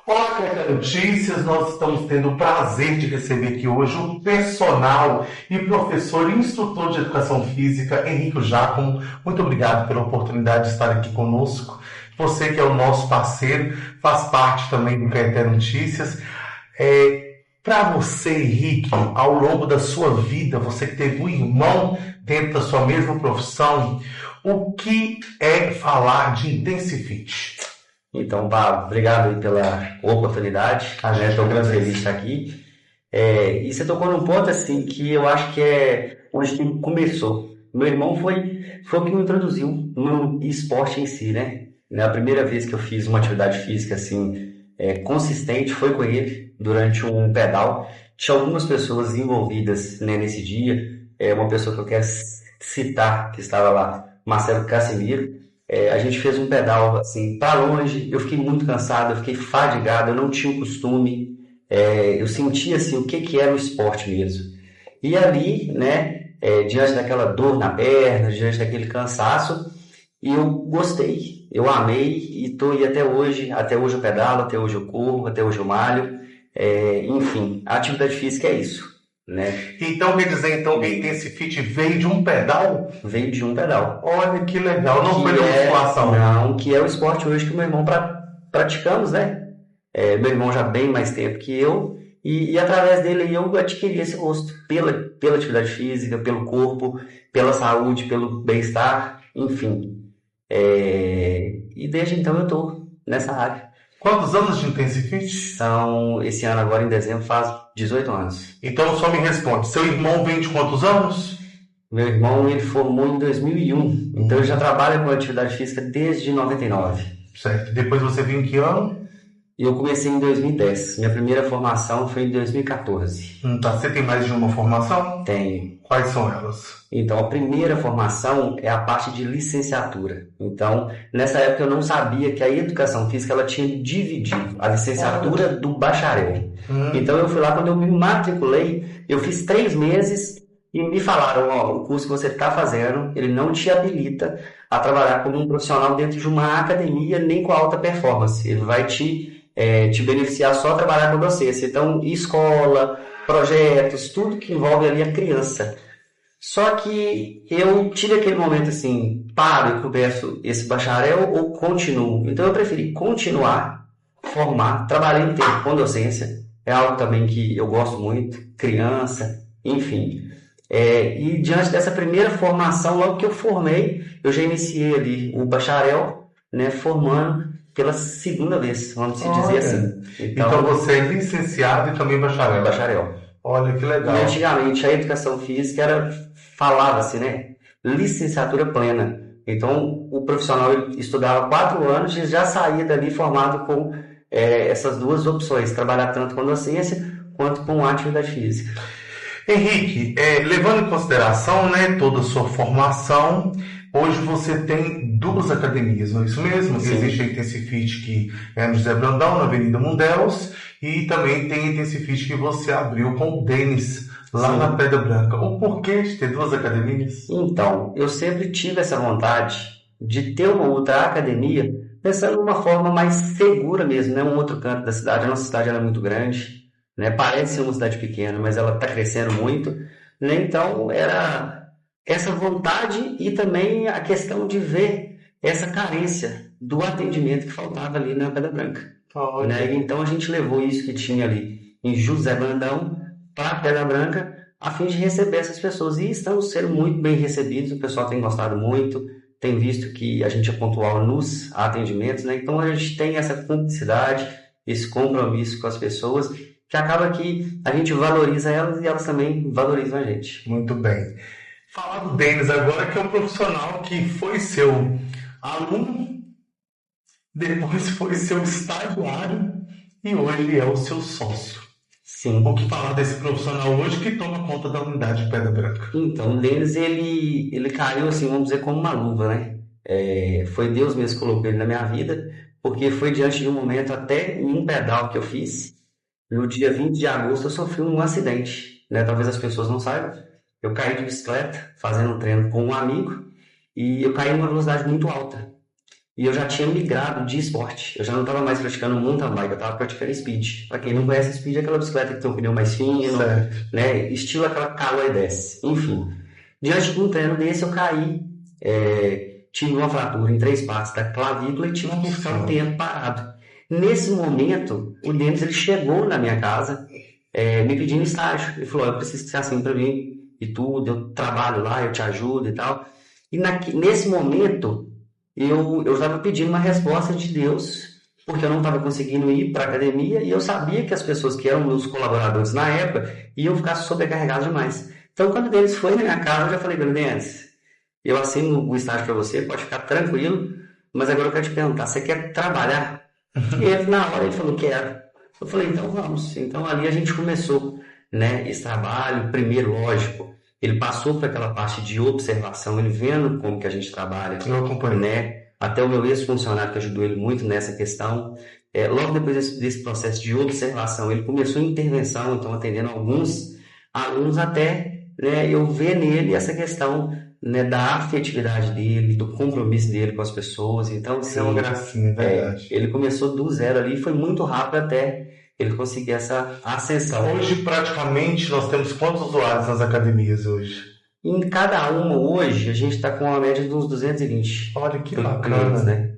Olá, Café Notícias. Nós estamos tendo o prazer de receber aqui hoje o personal e professor e instrutor de educação física, Henrique Giacomo. Muito obrigado pela oportunidade de estar aqui conosco. Você que é o nosso parceiro, faz parte também do Café Notícias. Para você, Henrique, ao longo da sua vida, você que teve um irmão dentro da sua mesma profissão, o que é falar de Intensifit? Então, Pablo, obrigado aí pela oportunidade. Estou muito feliz de estar aqui. E você tocou num ponto assim que eu acho que é onde tudo começou. Meu irmão foi o que me introduziu no esporte em si, né? A primeira vez que eu fiz uma atividade física assim consistente foi com ele durante um pedal. Tinha algumas pessoas envolvidas, né, nesse dia. Uma pessoa que eu quero citar que estava lá, Marcelo Casimiro. A gente fez um pedal assim para longe. Eu fiquei muito cansado, eu fiquei fadigado, eu não tinha o costume. Eu sentia assim o que era o esporte mesmo. E ali, né, diante daquela dor na perna, diante daquele cansaço, eu gostei, eu amei e estou aí até hoje. Até hoje eu pedalo, até hoje eu corro, até hoje eu malho. Enfim, a atividade física é isso, né? Então, quer dizer, que a Intensifit veio de um pedal? Veio de um pedal. Olha que legal, não foi de musculação. Não, que é o esporte hoje que o meu irmão praticamos, né? Meu irmão já bem mais tempo que eu, e através dele eu adquiri esse gosto pela atividade física, pelo corpo, pela saúde, pelo bem-estar, enfim. E desde então eu estou nessa área. Quantos anos de Intensifit? Esse ano agora em dezembro faz 18 anos. Então só me responde, seu irmão vem de quantos anos? Meu irmão, ele formou em 2001, então ele já trabalha com atividade física desde 99. Certo, depois você veio em que ano? Eu comecei em 2010, minha primeira formação foi em 2014. Tá. Você tem mais de uma formação? Tenho. Quais são elas? Então, a primeira formação é a parte de licenciatura. Então, nessa época eu não sabia que a educação física ela tinha dividido a licenciatura do bacharel. Então, eu fui lá, quando eu me matriculei, eu fiz 3 meses e me falaram, o curso que você está fazendo, ele não te habilita a trabalhar como um profissional dentro de uma academia, nem com alta performance. Ele vai te beneficiar só trabalhar com docência. Então, escola, projetos, tudo que envolve ali a criança. Só que eu tive aquele momento assim, paro e começo esse bacharel ou continuo? Então eu preferi continuar, formar, trabalhei um tempo com docência, é algo também que eu gosto muito, criança, enfim. E diante dessa primeira formação, logo que eu formei, eu já iniciei ali o bacharel, né, formando pela segunda vez, vamos dizer assim. Então você é licenciado e também bacharel? Bacharel. Olha que legal. E antigamente a educação física falava-se, né? Licenciatura plena. Então o profissional estudava 4 anos e já saía dali formado com essas duas opções, trabalhar tanto com docência quanto com atividade física. Henrique, levando em consideração, né, toda a sua formação, hoje você tem 2 academias, não é isso mesmo? Sim. Existe a Intensifit, que é no José Brandão, na Avenida Mundels, e também tem a Intensifit que você abriu com o Denis, lá Sim. na Pedra Branca. O porquê de ter 2 academias? Então, eu sempre tive essa vontade de ter uma outra academia, pensando de uma forma mais segura mesmo, né? Um outro canto da cidade. A nossa cidade era muito grande, né? Parece uma cidade pequena, mas ela está crescendo muito, né? Então, era essa vontade e também a questão de ver essa carência do atendimento que faltava ali na Pedra Branca. Né? Então, a gente levou isso que tinha ali em José Brandão para a Pedra Branca, a fim de receber essas pessoas. E estamos sendo muito bem recebidos, o pessoal tem gostado muito, tem visto que a gente é pontual nos atendimentos, né? Então a gente tem essa cumplicidade, esse compromisso com as pessoas, que acaba que a gente valoriza elas e elas também valorizam a gente. Muito bem. Falar do Denis agora, que é um profissional que foi seu aluno, depois foi seu estagiário e hoje é o seu sócio. Sim. O que falar desse profissional hoje que toma conta da unidade de Pedra Branca? Então, o Denis, ele caiu assim, vamos dizer, como uma luva, né? Foi Deus mesmo que colocou ele na minha vida, porque foi diante de um momento, até em um pedal que eu fiz, no dia 20 de agosto eu sofri um acidente, né? Talvez as pessoas não saibam. Eu caí de bicicleta, fazendo um treino com um amigo, e eu caí numa velocidade muito alta. e eu já tinha migrado de esporte. Eu já não estava mais praticando mountain bike, eu estava praticando speed. Para quem não conhece, speed é aquela bicicleta que tem um pneu mais fino, né? Estilo aquela cala e desce. Enfim, diante de um treino desse eu caí, tive uma fratura em 3 partes da clavícula e tive que ficar um tempo parado. Nesse momento, o Denis ele chegou na minha casa me pedindo estágio. Ele falou, eu preciso que você assine para mim e tudo, eu trabalho lá, eu te ajudo e tal. E nesse momento, eu estava pedindo uma resposta de Deus, porque eu não estava conseguindo ir para a academia e eu sabia que as pessoas que eram meus colaboradores na época iam ficar sobrecarregados demais. Então, quando o Denis foi na minha casa, eu já falei, Denis, eu assino o estágio para você, pode ficar tranquilo, mas agora eu quero te perguntar, você quer trabalhar? E ele, na hora, ele falou, quero. Eu falei, então vamos. Então, ali a gente começou, né, esse trabalho. Primeiro, lógico, ele passou por aquela parte de observação, ele vendo como que a gente trabalha. Eu acompanho. Né? Até o meu ex-funcionário que ajudou ele muito nessa questão. Logo depois desse processo de observação, ele começou a intervenção, então atendendo alguns alunos até, né, eu ver nele essa questão, né, da afetividade dele, do compromisso dele com as pessoas. Então, Isso é uma gracinha, verdade. ele começou do zero ali, foi muito rápido até ele conseguir essa ascensão. Hoje, praticamente, nós temos quantos usuários nas academias hoje? Em cada uma hoje, a gente está com uma média de uns 220. Olha que clientes, bacana, né?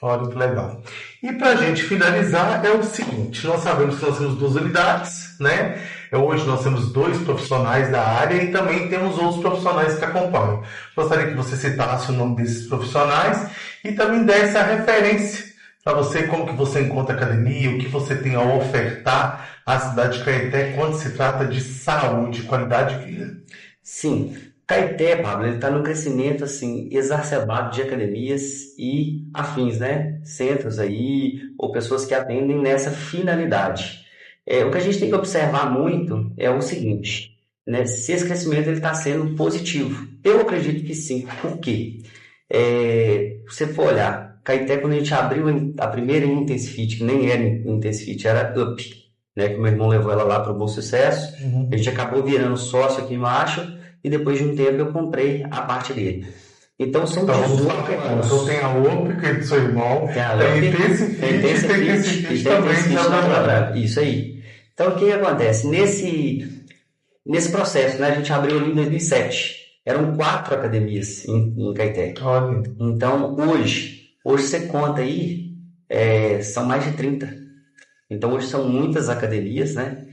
Olha que legal. E para a gente finalizar, é o seguinte, nós sabemos que nós temos 2 unidades, né? Hoje nós temos 2 profissionais da área e também temos outros profissionais que acompanham. Gostaria que você citasse o nome desses profissionais e também desse a referência para você, como que você encontra a academia, o que você tem a ofertar à cidade de Caeté quando se trata de saúde, qualidade de vida. Sim, Caeté, Pablo, ele está num crescimento assim exacerbado de academias e afins, né? Centros aí, ou pessoas que atendem nessa finalidade. O que a gente tem que observar muito é o seguinte, né? Se esse crescimento está sendo positivo. Eu acredito que sim. Por quê? Se você for olhar, Caeté, quando a gente abriu a primeira Intensifit, que nem era Intensifit, era Up, né? Que o meu irmão levou ela lá para o Bom Sucesso. A gente acabou virando sócio aqui embaixo. E depois de um tempo eu comprei a parte dele. Então são 18 anos. Então tem a OP, que é do seu irmão, tem a Intensifit também. Isso aí. Então o que acontece? Nesse processo, né, a gente abriu ali em 2007. Eram 4 academias em Caeté. Olha. Então hoje você conta aí, são mais de 30. Então hoje são muitas academias, né?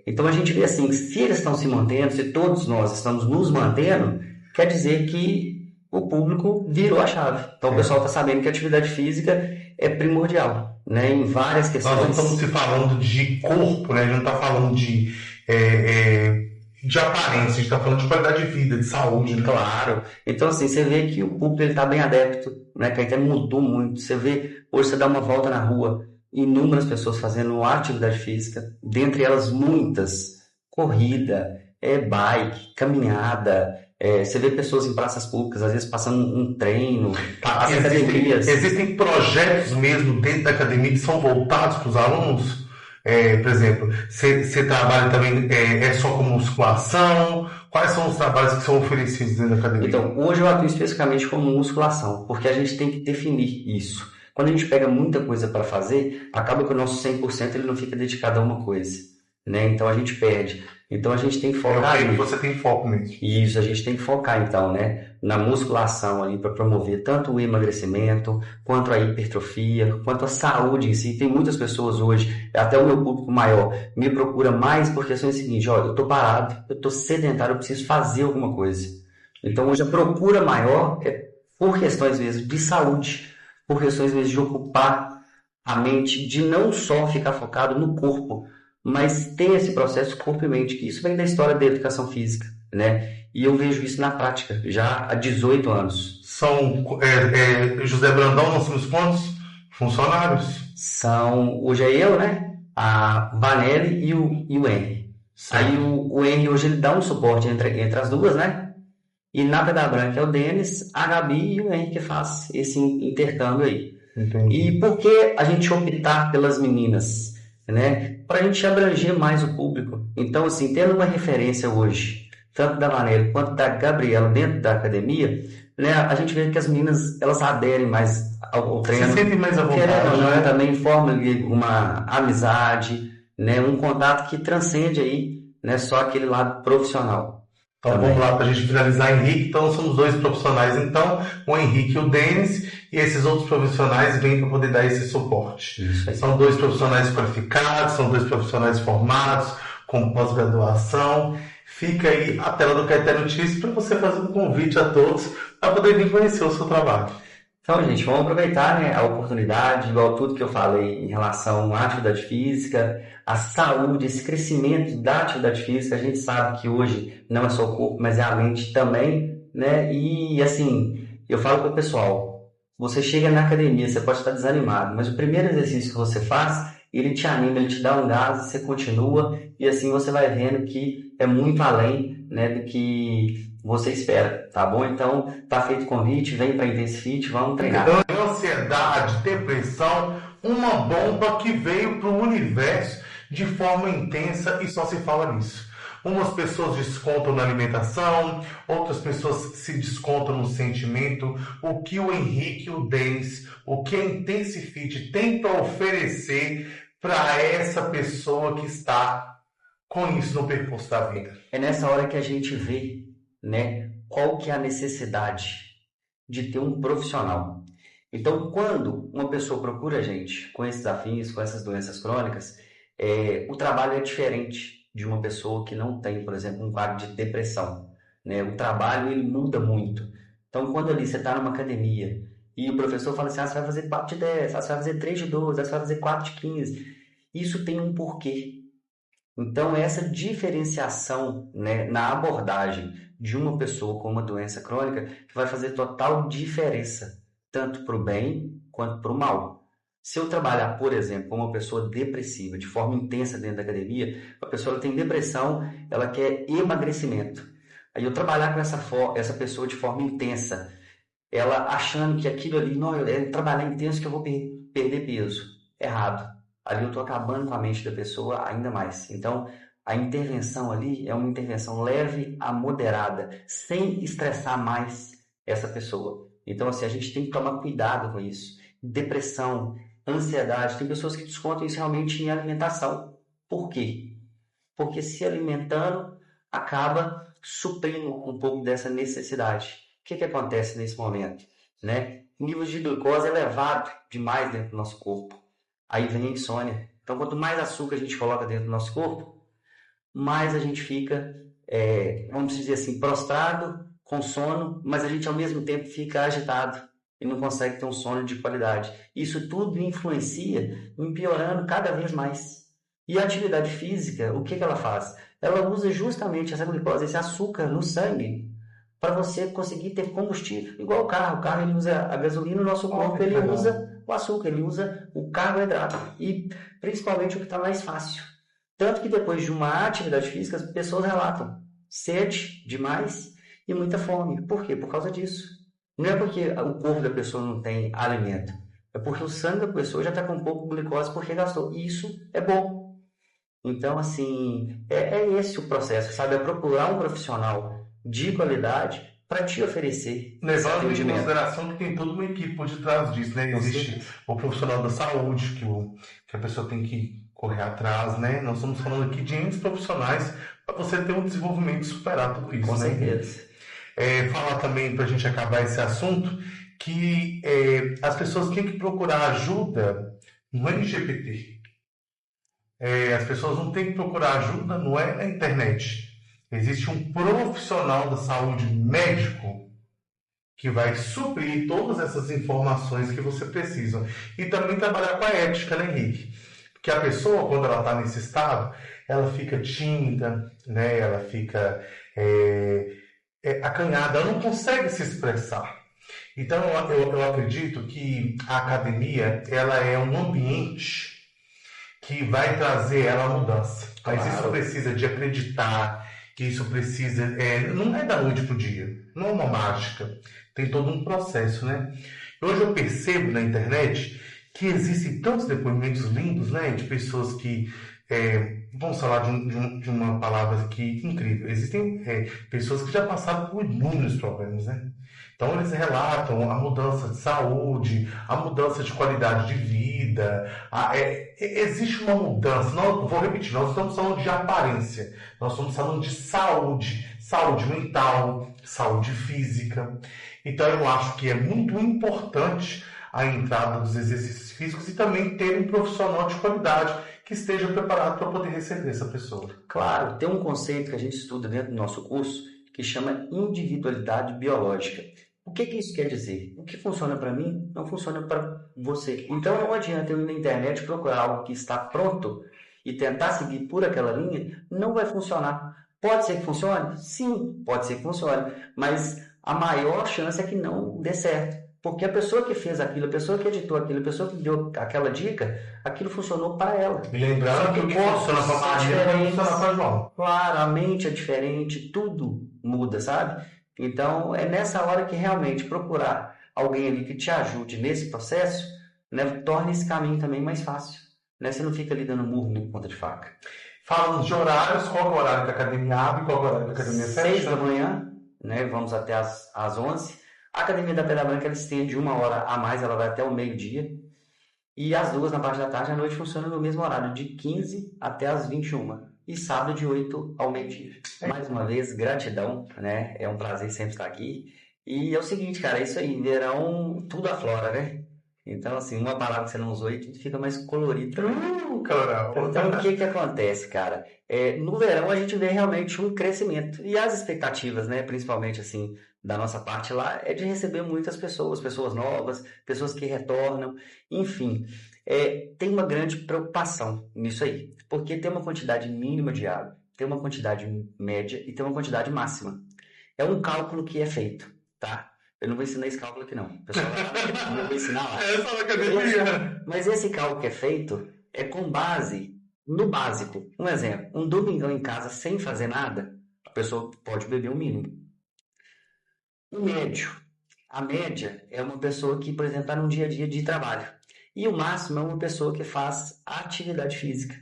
Então a gente vê assim, se eles estão se mantendo, se todos nós estamos nos mantendo, quer dizer que o público virou a chave. Então o pessoal está sabendo que a atividade física é primordial, né, em várias questões. Nós não estamos se falando de corpo, né? A gente não está falando de aparência, a gente está falando de qualidade de vida, de saúde, né? Claro. Então assim, você vê que o público está bem adepto, né? Que até mudou muito. Você vê, hoje você dá uma volta na rua, inúmeras pessoas fazendo atividade física, dentre elas muitas, corrida, bike, caminhada, você vê pessoas em praças públicas, às vezes passando um treino, as academias. Existem projetos mesmo dentro da academia que são voltados para os alunos? Por exemplo, você trabalha também só com musculação? Quais são os trabalhos que são oferecidos dentro da academia? Então, hoje eu atuo especificamente com musculação, porque a gente tem que definir isso. Quando a gente pega muita coisa para fazer, acaba que o nosso 100% ele não fica dedicado a uma coisa, né? Então a gente perde. Então a gente tem que focar. Você tem foco mesmo. Isso, a gente tem que focar então, né, na musculação ali para promover tanto o emagrecimento, quanto a hipertrofia, quanto a saúde em si. Tem muitas pessoas hoje, até o meu público maior, me procura mais por questões seguintes: olha, eu estou parado, eu estou sedentário, eu preciso fazer alguma coisa. Então hoje a procura maior é por questões mesmo de saúde, por questões mesmo de ocupar a mente, de não só ficar focado no corpo, mas ter esse processo corpo e mente, que isso vem da história da educação física, né? E eu vejo isso na prática, já há 18 anos. José Brandão, nós temos quantos funcionários? Hoje é eu, né? A Vanelli e o Henry. Sim. Aí o Henry hoje ele dá um suporte entre as duas, né? E na Pedra Branca é o Denis, a Gabi e o Henry que faz esse intercâmbio aí. Entendi. E por que a gente optar pelas meninas, né? Para a gente abranger mais o público. Então, assim, tendo uma referência hoje, tanto da Vanelli quanto da Gabriela dentro da academia, né, a gente vê que as meninas, elas aderem mais ao Se treino, sentem mais à querendo ou vontade, não, né? também forma ali uma amizade, né, um contato que transcende aí, né, só aquele lado profissional Então vamos também. lá para a gente finalizar, Henrique. Então somos dois profissionais, então, o Henrique e o Denis, e esses outros profissionais vêm para poder dar esse suporte. Isso aí. São dois profissionais qualificados, são dois profissionais formados, com pós-graduação. Fica aí a tela do Caetano Notícias para você fazer um convite a todos para poder vir conhecer o seu trabalho. Então, gente, vamos aproveitar, né, a oportunidade, igual tudo que eu falei em relação à atividade física, à saúde, esse crescimento da atividade física. A gente sabe que hoje não é só o corpo, mas é a mente também, né? E assim, eu falo para o pessoal, você chega na academia, você pode estar desanimado, mas o primeiro exercício que você faz, ele te anima, ele te dá um gás, você continua e assim você vai vendo que é muito além, né, do que você espera, tá bom? Então, tá feito o convite, vem para Intensifit, vamos treinar. Ansiedade, depressão, uma bomba que veio para o universo de forma intensa e só se fala nisso. Umas pessoas descontam na alimentação, outras pessoas se descontam no sentimento. O que o Henrique e o Denis, o que a Intensifit tem para oferecer para essa pessoa que está com isso no percurso da vida? É nessa hora que a gente vê, né, qual que é a necessidade de ter um profissional. Então, quando uma pessoa procura a gente com esses desafios, com essas doenças crônicas, o trabalho é diferente de uma pessoa que não tem, por exemplo, um quadro de depressão, né? O trabalho, ele muda muito. Então, quando ali você está numa academia e o professor fala assim, você vai fazer 4 de 10, você vai fazer 3 de 12, você vai fazer 4 de 15. Isso tem um porquê. Então, essa diferenciação, né, na abordagem de uma pessoa com uma doença crônica que vai fazer total diferença, tanto para o bem quanto para o mal. Se eu trabalhar, por exemplo, com uma pessoa depressiva de forma intensa dentro da academia, a pessoa ela tem depressão, ela quer emagrecimento. Aí eu trabalhar com essa pessoa de forma intensa, ela achando que aquilo ali, não, é trabalhar intenso que eu vou perder peso. Errado. Ali eu estou acabando com a mente da pessoa ainda mais. Então, a intervenção ali é uma intervenção leve a moderada, sem estressar mais essa pessoa. Então, assim, a gente tem que tomar cuidado com isso. Depressão, ansiedade, tem pessoas que descontam isso realmente em alimentação. Por quê? Porque se alimentando, acaba suprindo um pouco dessa necessidade. O que acontece nesse momento? Né? Níveis de glicose elevado demais dentro do nosso corpo. Aí vem a insônia. Então, quanto mais açúcar a gente coloca dentro do nosso corpo, mais a gente fica, vamos dizer assim, prostrado, com sono, mas a gente ao mesmo tempo fica agitado e não consegue ter um sono de qualidade. Isso tudo influencia em piorando cada vez mais. E a atividade física, o que ela faz? Ela usa justamente essa glicose, esse açúcar no sangue, para você conseguir ter combustível. Igual o carro ele usa a gasolina, o nosso corpo ele usa o açúcar, ele usa o carboidrato e principalmente o que está mais fácil. Tanto que depois de uma atividade física, as pessoas relatam sede demais e muita fome. Por quê? Por causa disso. Não é porque o corpo da pessoa não tem alimento, é porque o sangue da pessoa já está com pouco glicose porque gastou. E isso é bom. Então, assim, é esse o processo, sabe? É procurar um profissional de qualidade para te oferecer esse Levando em atendimento. consideração que tem toda uma equipe por detrás disso, né? Existe o profissional da saúde, que a pessoa tem que correr atrás, né? Nós estamos falando aqui de entes profissionais para você ter um desenvolvimento e superar tudo isso, Com né? certeza. Falar também, para a gente acabar esse assunto, que as pessoas têm que procurar ajuda no LGBT. As pessoas não têm que procurar ajuda, não é na internet. Existe um profissional da saúde médico que vai suprir todas essas informações que você precisa. E também trabalhar com a ética, né, Henrique? Porque a pessoa, quando ela está nesse estado, ela fica tímida, né? Ela fica acanhada, ela não consegue se expressar. Então, eu acredito que a academia ela é um ambiente que vai trazer ela a mudança. Mas Claro. isso precisa de acreditar, que isso precisa... não é da noite para o dia, não é uma mágica. Tem todo um processo, né? Hoje eu percebo na internet que existem tantos depoimentos lindos, né? De pessoas que... vamos falar de uma palavra aqui incrível. Existem pessoas que já passaram por inúmeros problemas, né? Então, eles relatam a mudança de saúde, a mudança de qualidade de vida. Existe uma mudança. Não, vou repetir, nós estamos falando de aparência, nós estamos falando de saúde, saúde mental, saúde física. Então, eu acho que é muito importante a entrada dos exercícios físicos e também ter um profissional de qualidade que esteja preparado para poder receber essa pessoa. Claro, tem um conceito que a gente estuda dentro do nosso curso que chama individualidade biológica. O que isso quer dizer? O que funciona para mim não funciona para você. Então não adianta eu ir na internet procurar algo que está pronto e tentar seguir por aquela linha, não vai funcionar. Pode ser que funcione? Sim, pode ser que funcione, mas a maior chance é que não dê certo. Porque a pessoa que fez aquilo, a pessoa que editou aquilo, a pessoa que deu aquela dica, aquilo funcionou para ela. E lembrando que o que funciona para Maria não funciona para João. Claro, a mente é diferente, tudo muda, sabe? Então, é nessa hora que realmente procurar alguém ali que te ajude nesse processo, né, torna esse caminho também mais fácil. Né? Você não fica ali dando murro em ponta de faca. Falando de horários, qual é o horário que a academia abre e qual é o horário que a academia fecha? 6 da manhã, né, vamos até às 11. A Academia da Pedra Branca ela estende 1 hora a mais, ela vai até o meio-dia. E as 2 na parte da tarde, à noite, funcionam no mesmo horário, de 15 até as 21. E sábado, de 8 ao meio-dia. Mais uma vez, gratidão, né? É um prazer sempre estar aqui. E é o seguinte, cara, é isso aí, verão, tudo aflora, né? Então, assim, uma palavra que você não usou aí, tudo fica mais colorido. Então, o que acontece, cara? No verão, a gente vê realmente um crescimento. E as expectativas, né, principalmente, assim, da nossa parte lá, é de receber muitas pessoas novas, pessoas que retornam, enfim. Tem uma grande preocupação nisso aí, porque tem uma quantidade mínima de água, tem uma quantidade média e tem uma quantidade máxima. É um cálculo que é feito, tá? Eu não vou ensinar esse cálculo aqui, não. O pessoal não vou ensinar lá. É só na academia. Mas esse cálculo que é feito é com base no básico. Um exemplo, um domingão em casa sem fazer nada, a pessoa pode beber o mínimo. O médio. A média é uma pessoa que, por exemplo, está num dia a dia de trabalho. E o máximo é uma pessoa que faz atividade física.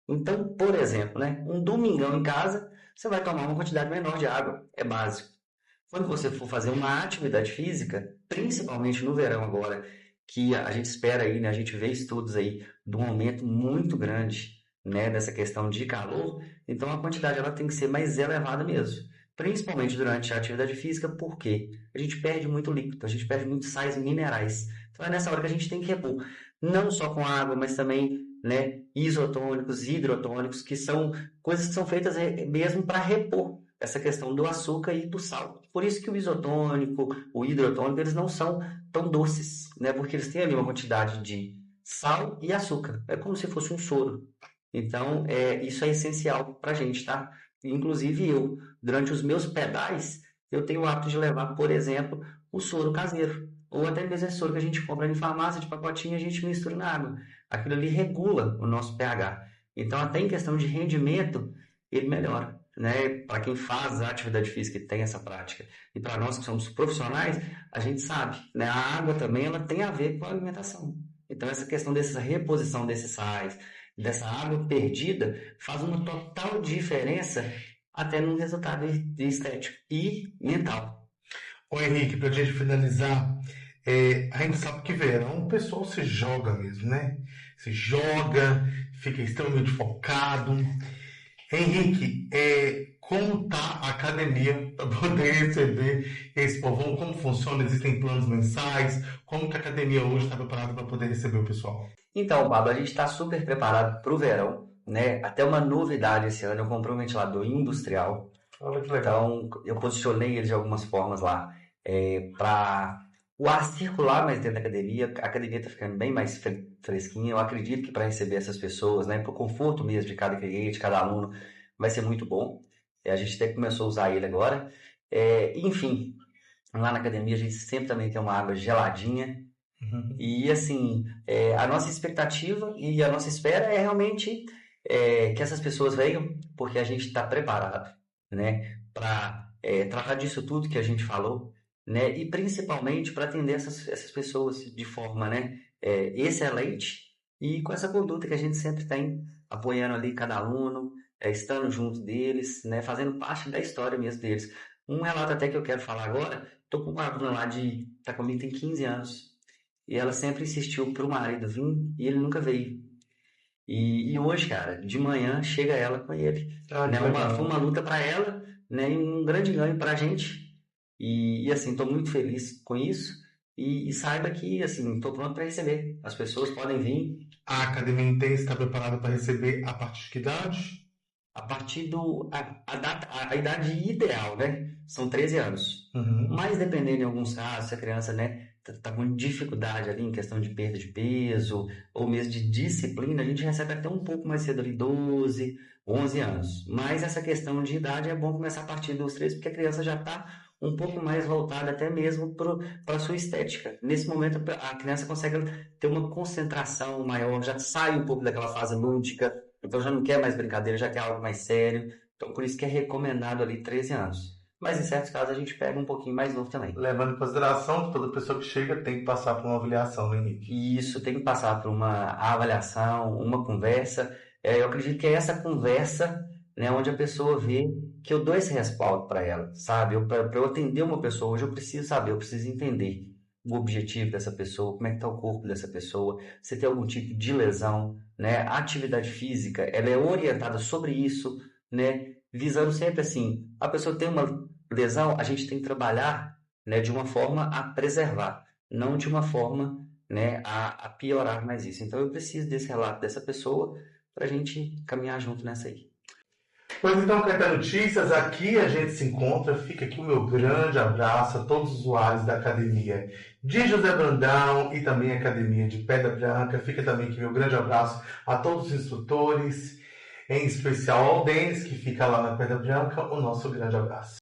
Então, por exemplo, né, um domingão em casa, você vai tomar uma quantidade menor de água. É básico. Quando você for fazer uma atividade física, principalmente no verão agora, que a gente espera aí, né, a gente vê estudos aí de um aumento muito grande, né, dessa questão de calor, então a quantidade ela tem que ser mais elevada mesmo. Principalmente durante a atividade física, porque a gente perde muito líquido, a gente perde muitos sais minerais. Então é nessa hora que a gente tem que repor, não só com água, mas também, né, isotônicos, hidrotônicos, que são coisas que são feitas mesmo para repor essa questão do açúcar e do sal. Por isso que o isotônico, o hidrotônico, eles não são tão doces, né? Porque eles têm ali uma quantidade de sal e açúcar. É como se fosse um soro. Então, isso é essencial pra gente, tá? Inclusive eu, durante os meus pedais, eu tenho o hábito de levar, por exemplo, o soro caseiro. Ou até mesmo esse soro que a gente compra em farmácia de pacotinho, a gente mistura na água. Aquilo ali regula o nosso pH. Então, até em questão de rendimento, ele melhora. Né? Para quem faz a atividade física e tem essa prática, e para nós que somos profissionais, a gente sabe, né? A água também ela tem a ver com a alimentação. Então essa questão dessa reposição desses sais, dessa água perdida, faz uma total diferença até no resultado estético e mental. Ô Henrique, para a gente finalizar, a gente sabe que verão o pessoal se joga mesmo, né? Se joga, fica extremamente focado. Henrique, como está a academia para poder receber esse povão? Como funciona? Existem planos mensais? Como que a academia hoje está preparada para poder receber o pessoal? Então, Pablo, a gente está super preparado para o verão, né? Até uma novidade esse ano, eu comprei um ventilador industrial. Olha que legal. Então, eu posicionei ele de algumas formas lá para o ar circular mais dentro da academia. A academia está ficando bem mais fresquinha. Eu acredito que para receber essas pessoas, né, para o conforto mesmo de cada cliente, de cada aluno, vai ser muito bom. A gente até começou a usar ele agora. Enfim, lá na academia a gente sempre também tem uma água geladinha. Uhum. E assim, a nossa expectativa e a nossa espera é realmente que essas pessoas venham, porque a gente está preparado, né, para tratar disso tudo que a gente falou. Né? E principalmente para atender essas pessoas de forma, né, excelente e com essa conduta que a gente sempre tem, apoiando ali cada aluno, estando junto deles, né, fazendo parte da história mesmo deles. Um relato até que eu quero falar agora, tô com uma aluna lá tá comigo tem 15 anos. E ela sempre insistiu pro marido vir e ele nunca veio. E hoje, cara, de manhã chega ela com ele. Ah, Né? que Foi legal. uma luta para ela, né? E um grande ganho pra gente. E assim, tô muito feliz com isso. E saiba que, assim, tô pronto para receber. As pessoas podem vir A Academia Intensa está preparada para receber a partir de que idade? a partir a idade ideal, né? São 13 anos. Uhum. Mas dependendo em alguns casos, se a criança, né, tá com dificuldade ali em questão de perda de peso ou mesmo de disciplina, a gente recebe até um pouco mais cedo ali, 12, 11 anos. Mas essa questão de idade é bom começar a partir dos 13, porque a criança já está um pouco mais voltada até mesmo para a sua estética. Nesse momento, a criança consegue ter uma concentração maior, já sai um pouco daquela fase lúdica, então já não quer mais brincadeira, já quer algo mais sério. Então por isso que é recomendado ali 13 anos. Mas em certos casos a gente pega um pouquinho mais novo também. Levando em consideração que toda pessoa que chega tem que passar por uma avaliação, né, Nick? E isso tem que passar por uma avaliação, uma conversa. Eu acredito que é essa conversa, né, onde a pessoa vê que eu dou esse respaldo para ela, sabe? Para eu atender uma pessoa hoje, eu preciso saber, eu preciso entender o objetivo dessa pessoa, como é que está o corpo dessa pessoa, se tem algum tipo de lesão, né? A atividade física, ela é orientada sobre isso, né? Visando sempre assim, a pessoa tem uma lesão, a gente tem que trabalhar, né, de uma forma a preservar, não de uma forma, né, a piorar mais isso. Então eu preciso desse relato dessa pessoa para a gente caminhar junto nessa aí. Pois então, Caetano Notícias, aqui a gente se encontra. Fica aqui o meu grande abraço a todos os usuários da Academia de José Brandão e também a Academia de Pedra Branca. Fica também aqui meu grande abraço a todos os instrutores, em especial ao Denis, que fica lá na Pedra Branca. O nosso grande abraço.